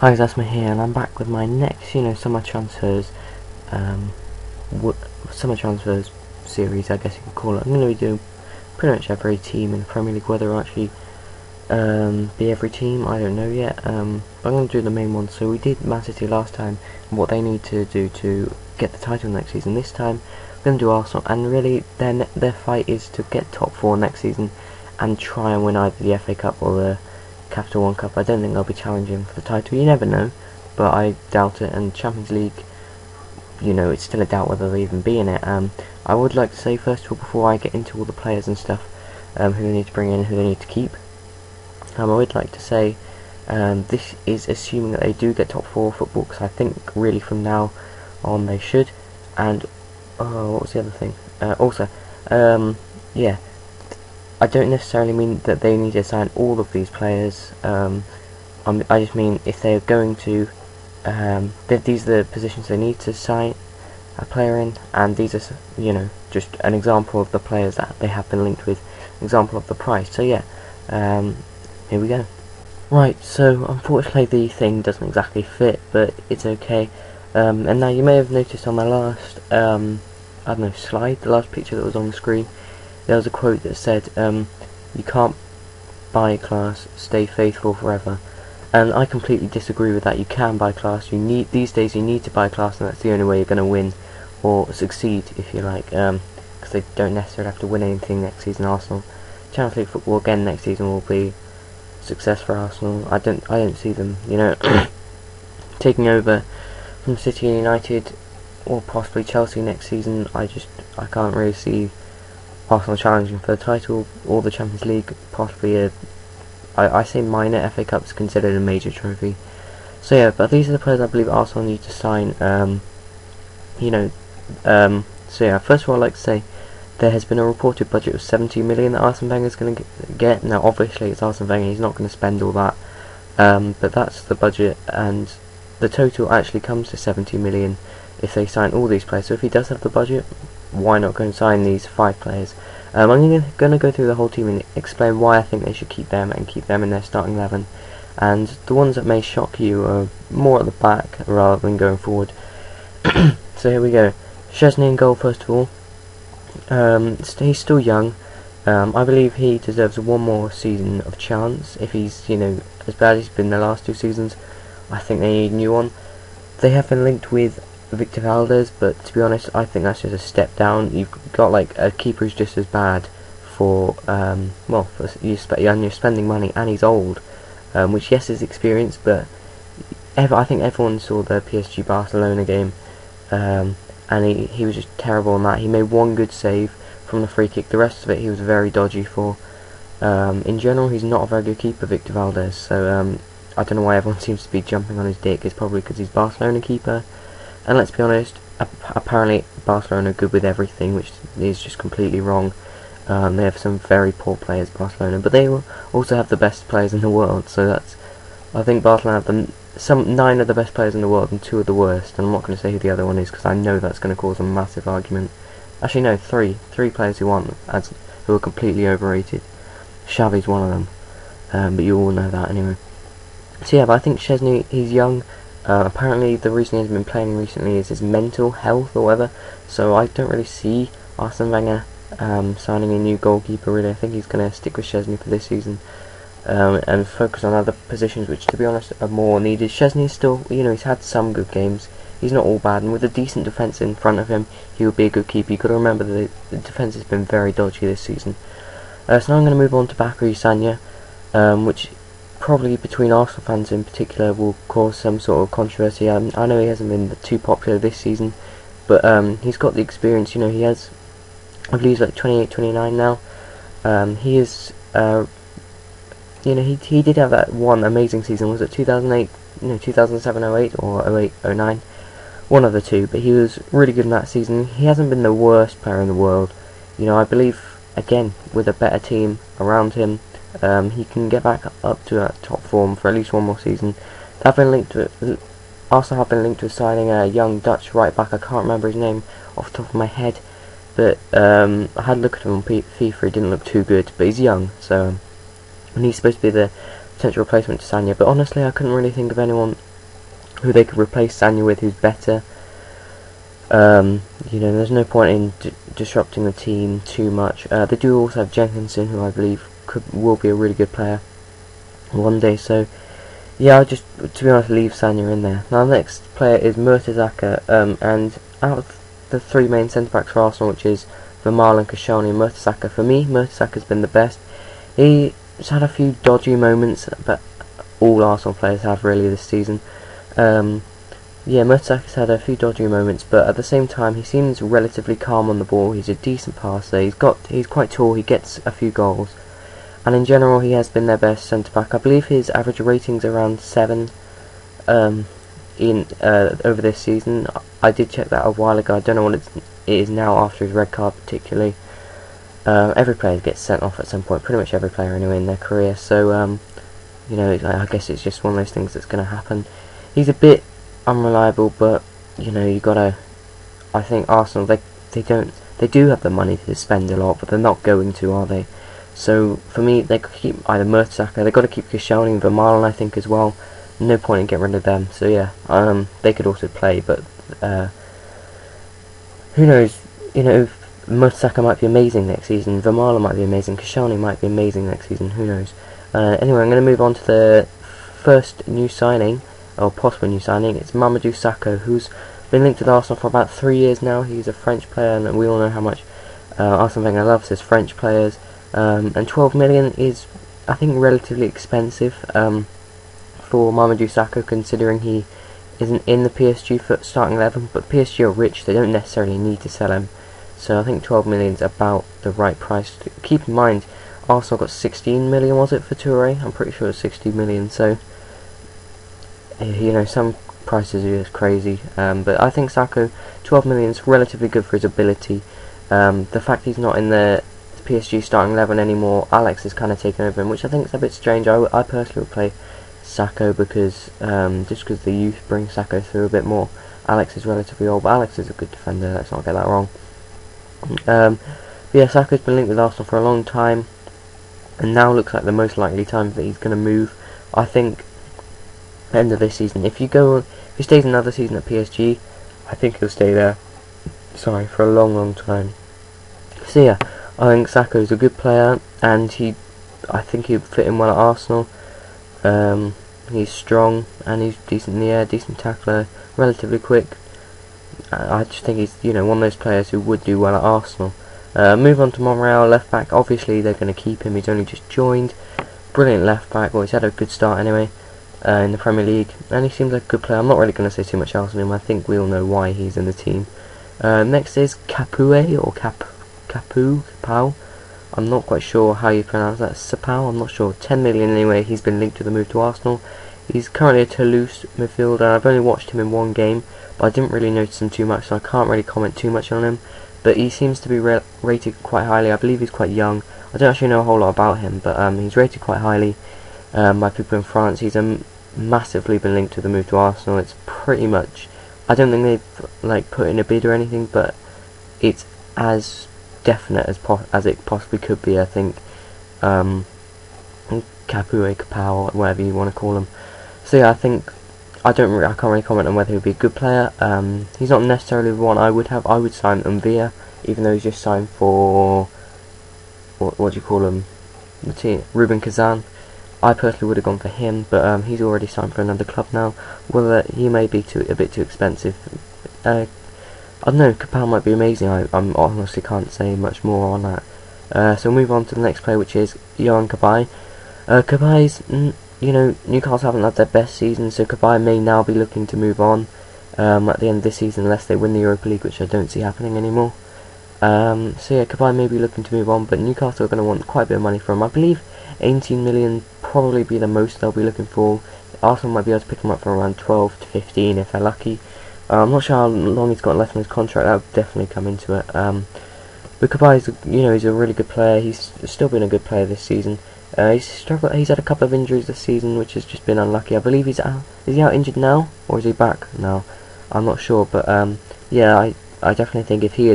Hi guys, Asma here, and I'm back with my next, summer transfers, um, summer transfers series, I guess you could call it. I'm going to be doing pretty much every team in the Premier League, whether it'll actually be every team, I don't know yet. But I'm going to do the main ones. So we did Man City last time, and what they need to do to get the title next season. This time, we're going to do Arsenal, and really their fight is to get top 4 next season and try and win either the FA Cup or the Capital One Cup. I don't think they'll be challenging for the title. You never know, but I doubt it. And Champions League, it's still a doubt whether they'll even be in it. I would like to say first of all, before I get into all the players and stuff, who they need to bring in, who they need to keep. I would like to say this is assuming that they do get top 4 football, because I think really from now on they should. And what was the other thing? Yeah. I don't necessarily mean that they need to sign all of these players. I just mean if they're going to, these are the positions they need to sign a player in, and these are, just an example of the players that they have been linked with, an example of the price. So yeah, here we go. Right, so unfortunately the thing doesn't exactly fit, but it's okay. And now you may have noticed on my last, slide, the last picture that was on the screen, there was a quote that said, you can't buy class, stay faithful forever. And I completely disagree with that. You can buy class. These days you need to buy class, and that's the only way you're going to win or succeed, if you like, because they don't necessarily have to win anything next season. Arsenal, Champions League football again next season will be success for Arsenal. I don't see them, taking over from City and United or possibly Chelsea next season. I can't really see Arsenal challenging for the title or the Champions League. Possibly I say minor. FA Cup's considered a major trophy. So yeah, but these are the players I believe Arsenal need to sign. So yeah, first of all I'd like to say there has been a reported budget of 70 million that Arsene Wenger is going to get. Now obviously it's Arsene Wenger, he's not going to spend all that, but that's the budget, and the total actually comes to 70 million if they sign all these players. So if he does have the budget, why not go and sign these 5 players? I'm going to go through the whole team and explain why I think they should keep them and keep them in their starting 11. And the ones that may shock you are more at the back rather than going forward. So here we go. Szczesny in goal first of all. He's still young. I believe he deserves one more season of chance. If he's as bad as he's been the last 2 seasons, I think they need a new one. They have been linked with Victor Valdez, but to be honest I think that's just a step down. You've got like a keeper who's just as bad for you're spending money, and he's old, which yes is experienced, but I think everyone saw the PSG Barcelona game, and he was just terrible on that. He made one good save from the free kick, the rest of it he was very dodgy for. In general he's not a very good keeper, Victor Valdez, so I don't know why everyone seems to be jumping on his dick. It's probably because he's Barcelona keeper. And let's be honest, apparently Barcelona are good with everything, which is just completely wrong. They have some very poor players, Barcelona, but they also have the best players in the world. So I think Barcelona have 9 of the best players in the world and 2 of the worst. And I'm not going to say who the other one is, because I know that's going to cause a massive argument. Actually no, 3 players who are completely overrated. Xavi's one of them, but you all know that anyway. So yeah, but I think Szczesny, he's young. Apparently the reason he hasn't been playing recently is his mental health or whatever, so I don't really see Arsene Wenger signing a new goalkeeper really. I think he's going to stick with Szczesny for this season, and focus on other positions which to be honest are more needed. Szczesny is still, he's had some good games, he's not all bad, and with a decent defence in front of him he would be a good keeper. You've got to remember that the defence has been very dodgy this season. So now I'm going to move on to Bakary Sagna, which probably between Arsenal fans in particular will cause some sort of controversy. I know he hasn't been too popular this season, but he's got the experience. He has, I believe he's like 28, 29 now. He is, he did have that one amazing season. Was it 2008, 2007, 08 or 08, 09? One of the two, but he was really good in that season. He hasn't been the worst player in the world. I believe, again, with a better team around him, he can get back up to top form for at least one more season. Arsenal have been linked to signing a young Dutch right back. I can't remember his name off the top of my head, but I had a look at him on FIFA. He didn't look too good, but he's young, so and he's supposed to be the potential replacement to Sanya, but honestly I couldn't really think of anyone who they could replace Sanya with who's better. You know, there's no point in disrupting the team too much. They do also have Jenkinson, who I believe will be a really good player one day, so yeah, I'll just, to be honest, leave Sanya in there. Now the next player is Mertesacker, and out of the three main centre-backs for Arsenal, which is Vermaelen and Koscielny, Mertesacker, for me, Mertesacker's been the best. He's had a few dodgy moments, but all Arsenal players have really this season. Yeah, Mertesacker's had a few dodgy moments, but at the same time he seems relatively calm on the ball. He's a decent passer, he's quite tall, he gets a few goals, and in general he has been their best centre-back. I believe his average rating's around 7 over this season. I did check that a while ago. I don't know what it is now after his red card particularly. Every player gets sent off at some point, pretty much every player anyway in their career, so you know, I guess it's just one of those things that's going to happen. He's a bit unreliable, but you know, I think Arsenal, they do have the money to spend a lot, but they're not going to, are they? So for me, they could keep either Mertesacker, they've got to keep Koscielny and Vermaelen, I think, as well. No point in getting rid of them. So yeah, they could also play, but who knows? You know, Mertesacker might be amazing next season, Vermaelen might be amazing, Koscielny might be amazing next season, who knows? Anyway, I'm going to move on to the first new signing, or possible new signing. It's Mamadou Sakho, who's been linked with Arsenal for about 3 years now. He's a French player, and we all know how much Arsene Wenger loves his French players. And 12 million is, I think, relatively expensive for Mamadou Sakho, considering he isn't in the PSG starting 11. But PSG are rich; they don't necessarily need to sell him. So I think 12 million is about the right price. Keep in mind, Arsenal got 16 million, was it, for Touré? I'm pretty sure it was 60 million. So you know, some prices are just crazy, but I think Sakho, 12 million is relatively good for his ability. The fact he's not in the PSG starting 11 anymore, Alex is kind of taken over him, which I think is a bit strange. I personally would play Sakho because just because the youth brings Sakho through a bit more. Alex is relatively old, but Alex is a good defender, let's not get that wrong. But yeah, Sakho's been linked with Arsenal for a long time, and now looks like the most likely time that he's going to move. I think end of this season. If he stays another season at PSG, I think he'll stay there. Sorry, for a long time. So yeah, I think Sakho's a good player, and I think he'd fit in well at Arsenal. He's strong and he's decent in the air, decent tackler, relatively quick. I just think he's, you know, one of those players who would do well at Arsenal. Move on to Monreal, left back. Obviously they're going to keep him. He's only just joined. Brilliant left back. Well, he's had a good start anyway. In the Premier League, and he seems like a good player. I'm not really going to say too much else on him. I think we all know why he's in the team. Next is Capoue, or Capau. I'm not quite sure how you pronounce that. Sapau, I'm not sure. 10 million anyway. He's been linked to the move to Arsenal. He's currently a Toulouse midfielder, and I've only watched him in one game, but I didn't really notice him too much, so I can't really comment too much on him. But he seems to be rated quite highly. I believe he's quite young. I don't actually know a whole lot about him, but he's rated quite highly by people in France. He's massively been linked to the move to Arsenal. It's pretty much, I don't think they've put in a bid or anything, but it's as definite as it possibly could be. I think Capau, whatever you want to call him. So yeah, I can't really comment on whether he'll be a good player. He's not necessarily the one I would have. I would sign Villa, even though he's just signed for what do you call him? The team, Ruben Kazan. I personally would have gone for him, but he's already signed for another club now. Well, he may be a bit too expensive. I don't know, Capel might be amazing. I honestly can't say much more on that. So we'll move on to the next player, which is Yohan Cabaye. Cabaye's, you know, Newcastle haven't had their best season, so Cabaye may now be looking to move on at the end of this season, unless they win the Europa League, which I don't see happening anymore. So yeah, Cabaye may be looking to move on, but Newcastle are going to want quite a bit of money for him. I believe 18 million probably be the most they'll be looking for. Arsenal might be able to pick him up for around 12 to 15 if they're lucky. I'm not sure how long he's got left on his contract. That would definitely come into it. But Cabaye's, you know, he's a really good player. He's still been a good player this season. He's struggled. He's had a couple of injuries this season, which has just been unlucky. I believe he's out. Is he out injured now, or is he back now? I'm not sure, but yeah, I definitely think if he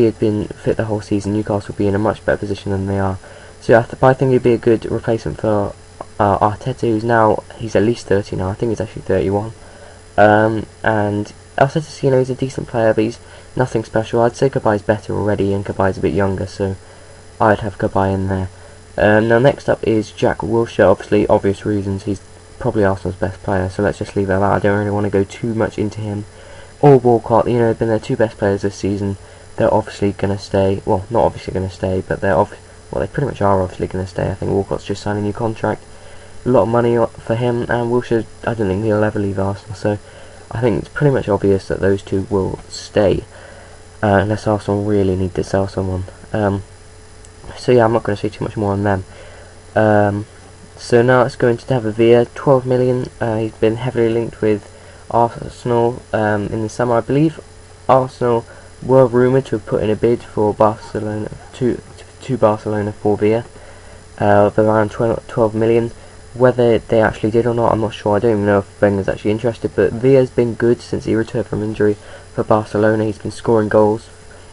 had been fit the whole season, Newcastle would be in a much better position than they are. So yeah, I think he'd be a good replacement for Arteta, he's at least 30 now. I think he's actually 31. And Arteta, he's a decent player, but he's nothing special. I'd say Kabai's better already, and Kabai's a bit younger, so I'd have Kabai in there. Now next up is Jack Wilshere. Obviously, obvious reasons, he's probably Arsenal's best player, so let's just leave it at that. I don't really want to go too much into him. Or Walcott, they've been their two best players this season. They're obviously going to stay. Well, not obviously going to stay, but they pretty much are obviously going to stay. I think Walcott's just signed a new contract. A lot of money for him, and Wilshere, I don't think he'll ever leave Arsenal, so I think it's pretty much obvious that those two will stay, unless Arsenal really need to sell someone. So yeah, I'm not going to say too much more on them. So now let's go into David Villa, 12 million. He's been heavily linked with Arsenal in the summer. I believe Arsenal were rumoured to have put in a bid for Barcelona to Barcelona for Villa of around 12 million. Whether they actually did or not, I'm not sure. I don't even know if Wenger's actually interested, but Villa's been good since he returned from injury for Barcelona. He's been scoring goals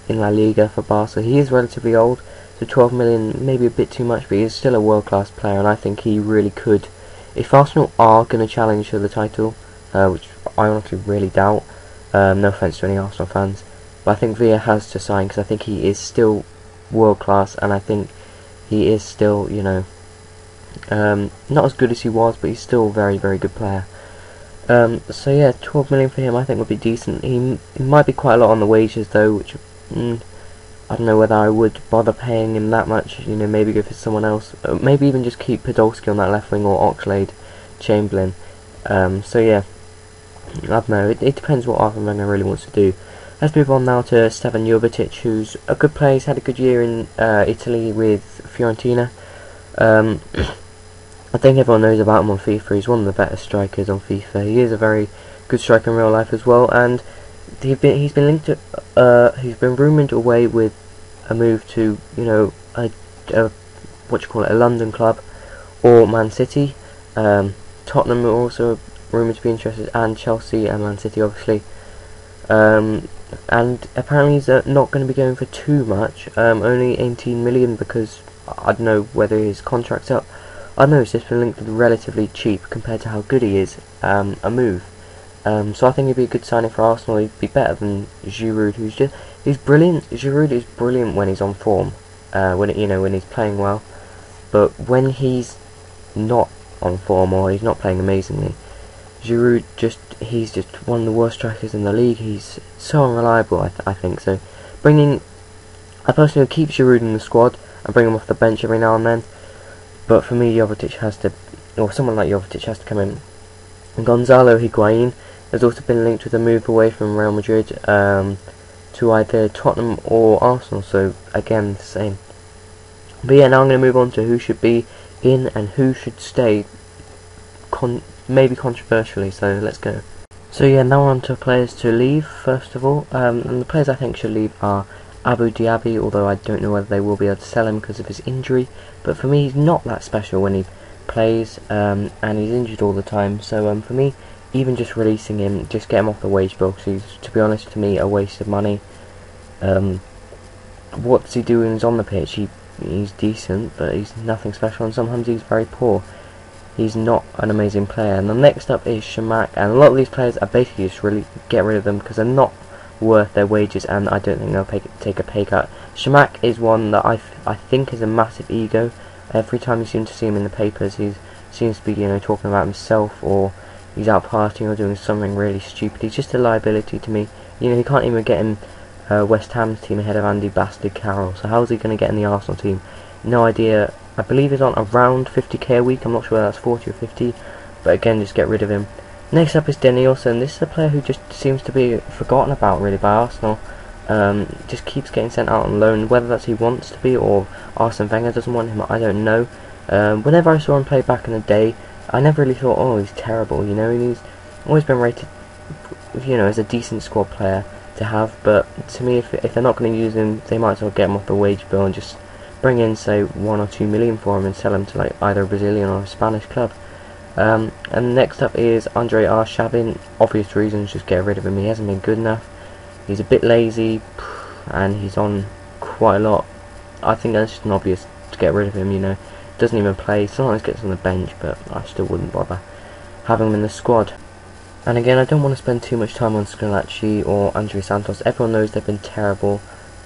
in La Liga for Barca. He is relatively old, so 12 million maybe a bit too much, but he's still a world-class player, and I think he really could. If Arsenal are going to challenge for the title, which I honestly really doubt, no offence to any Arsenal fans, but I think Villa has to sign, because I think he is still world-class, and I think he is still, not as good as he was, but he's still a very, very good player. So yeah, 12 million for him I think would be decent. He might be quite a lot on the wages though, which I don't know whether I would bother paying him that much. Maybe go for someone else. Maybe even just keep Podolski on that left wing, or Oxlade-Chamberlain. So yeah, I don't know. It depends what Arsene Wenger really wants to do. Let's move on now to Stevan Jovetic, who's a good player. He's had a good year in Italy with Fiorentina. I think everyone knows about him on FIFA. He's one of the better strikers on FIFA. He is a very good striker in real life as well, and he's been linked to he's been rumoured away with a move to a London club or Man City. Tottenham are also rumoured to be interested, and Chelsea and Man City obviously. And apparently he's not going to be going for too much, only 18 million, because I don't know whether his contract's up. I know it's just been linked with relatively cheap compared to how good he is, a move. So I think he'd be a good signing for Arsenal. He'd be better than Giroud, he's brilliant. Giroud is brilliant when he's on form, when he's playing well. But when he's not on form, or he's not playing amazingly, Giroud he's just one of the worst strikers in the league. He's so unreliable, I think. So I personally would keep Giroud in the squad and bring him off the bench every now and then. But for me, someone like Jovetic has to come in. Gonzalo Higuain has also been linked with a move away from Real Madrid to either Tottenham or Arsenal. So again, the same. But yeah, now I'm going to move on to who should be in and who should stay. Maybe controversially. So let's go. So yeah, now on to players to leave. First of all, and the players I think should leave are Abu Diaby, although I don't know whether they will be able to sell him because of his injury. But for me, he's not that special when he plays, and he's injured all the time. So for me, even just releasing him, just get him off the wage bill, because he's, to be honest, to me, a waste of money. What's he doing? He's on the pitch. He's decent, but he's nothing special, and sometimes he's very poor. He's not an amazing player. And the next up is Shamak, and a lot of these players are basically just really get rid of them because they're not worth their wages, and I don't think they'll take a pay cut. Shamak is one that I think is a massive ego. Every time you seem to see him in the papers, he seems to be talking about himself, or he's out partying or doing something really stupid. He's just a liability to me. He can't even get in West Ham's team ahead of Andy Bastard Carroll. So how's he going to get in the Arsenal team? No idea. I believe he's on around 50k a week. I'm not sure whether that's 40 or 50, but again, just get rid of him. Next up is Danielson. This is a player who just seems to be forgotten about really by Arsenal. Just keeps getting sent out on loan, whether that's he wants to be or Arsene Wenger doesn't want him, I don't know. Whenever I saw him play back in the day, I never really thought, oh, he's terrible, he's always been rated, as a decent squad player to have. But to me, if they're not going to use him, they might as well get him off the wage bill and just bring in, say, 1 or 2 million for him and sell him to like either a Brazilian or a Spanish club. And next up is Andre Arshavin. Obvious reasons, just get rid of him. He hasn't been good enough. He's a bit lazy, and he's on quite a lot. I think that's just an obvious to get rid of him. doesn't even play. Sometimes gets on the bench, but I still wouldn't bother having him in the squad. And again, I don't want to spend too much time on Scolacci or André Santos. Everyone knows they've been terrible,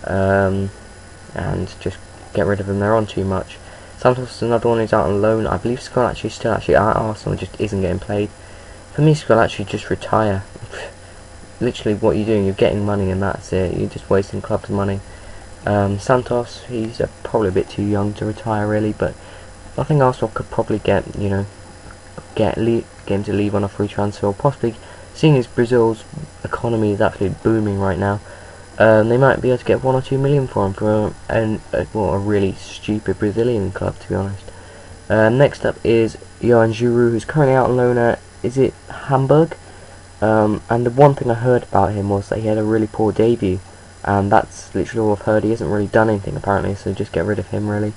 and just get rid of them. They're on too much. Santos is another one who's out on loan. I believe Scolacci is still actually at Arsenal, just isn't getting played. For me, Scolacci, just retire. Literally, what you're doing, you're getting money, and that's it. You're just wasting club's money. Santos, he's probably a bit too young to retire, really, but I think Arsenal could probably get him to leave on a free transfer, or possibly, seeing as Brazil's economy is absolutely booming right now, they might be able to get 1 or 2 million for him for a really stupid Brazilian club, to be honest. Next up is Johan Giroud, who's currently out on loan at, is it Hamburg? And the one thing I heard about him was that he had a really poor debut, and that's literally all I've heard. He hasn't really done anything apparently, so just get rid of him really.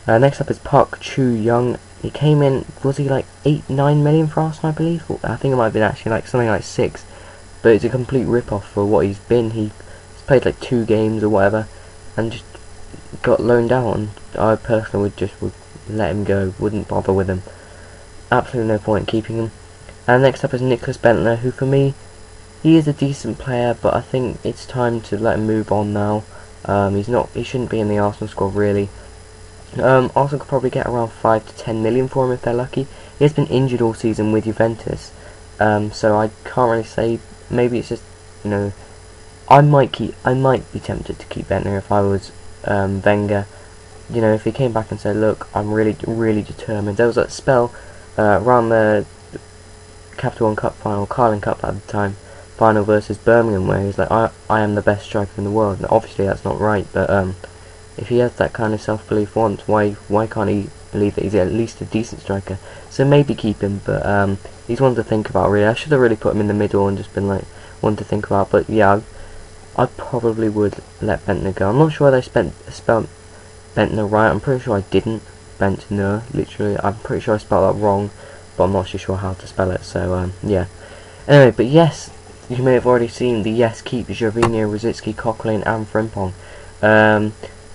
Next up is Park Chu-young. He came in, was he like 8-9 million for Arsenal, I believe? I think it might have been actually like something like 6, but it's a complete rip-off for what he's been. He's played like 2 games or whatever, and just got loaned out, and I personally would let him go, wouldn't bother with him. Absolutely no point in keeping him. And next up is Nicholas Bentner, who for me, he is a decent player, but I think it's time to let him move on now. He shouldn't be in the Arsenal squad really. Arsenal could probably get around 5 to 10 million for him if they're lucky. He has been injured all season with Juventus, so I can't really say. Maybe it's just, I might be tempted to keep Bentner if I was Wenger. If he came back and said, look, I'm really determined. There was that spell around the Capital One Cup final, Carling Cup at the time, final versus Birmingham, where he's like, I am the best striker in the world. And obviously that's not right, but if he has that kind of self-belief once, why can't he believe that he's at least a decent striker? So maybe keep him, but he's one to think about really. I should have really put him in the middle and just been like one to think about, but yeah, I probably would let Bentner go. I'm not sure they spelled Bentner right. I'm pretty sure I didn't. Bentner, literally. I'm pretty sure I spelled that wrong, but I'm not too sure how to spell it, so yeah. Anyway, but yes, you may have already seen the yes keep Gervinho, Rosicky, Coquelin and Frimpong.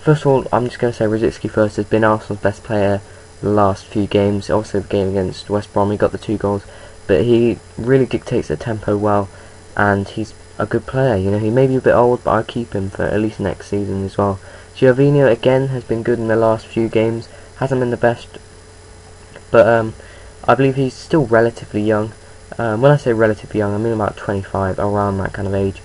First of all, I'm just going to say Rosicky first has been Arsenal's best player the last few games. Also the game against West Brom, he got the 2 goals, but he really dictates the tempo well, and he's a good player. He may be a bit old, but I'll keep him for at least next season as well. Gervinho again has been good in the last few games, hasn't been the best, but I believe he's still relatively young. When I say relatively young, I mean about 25, around that kind of age.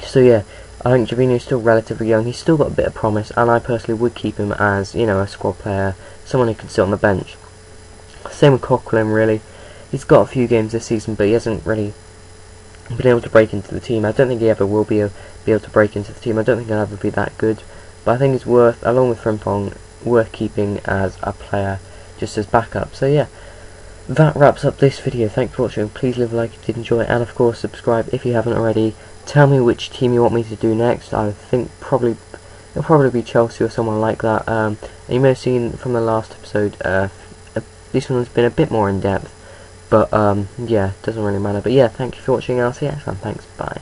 So yeah, I think Gervinho is still relatively young. He's still got a bit of promise, and I personally would keep him as, a squad player, someone who can sit on the bench. Same with Coquelin, really. He's got a few games this season, but he hasn't really been able to break into the team. I don't think he ever will be able to break into the team. I don't think he'll ever be that good, but I think he's worth, along with Frimpong, worth keeping as a player, just as backup. So yeah, that wraps up this video. Thanks for watching. Please leave a like if you did enjoy it, and of course subscribe if you haven't already. Tell me which team you want me to do next. I think it'll probably be Chelsea or someone like that. And you may have seen from the last episode, this one has been a bit more in depth, but yeah, doesn't really matter. But yeah, thank you for watching, and I'll see you next time. Thanks, bye.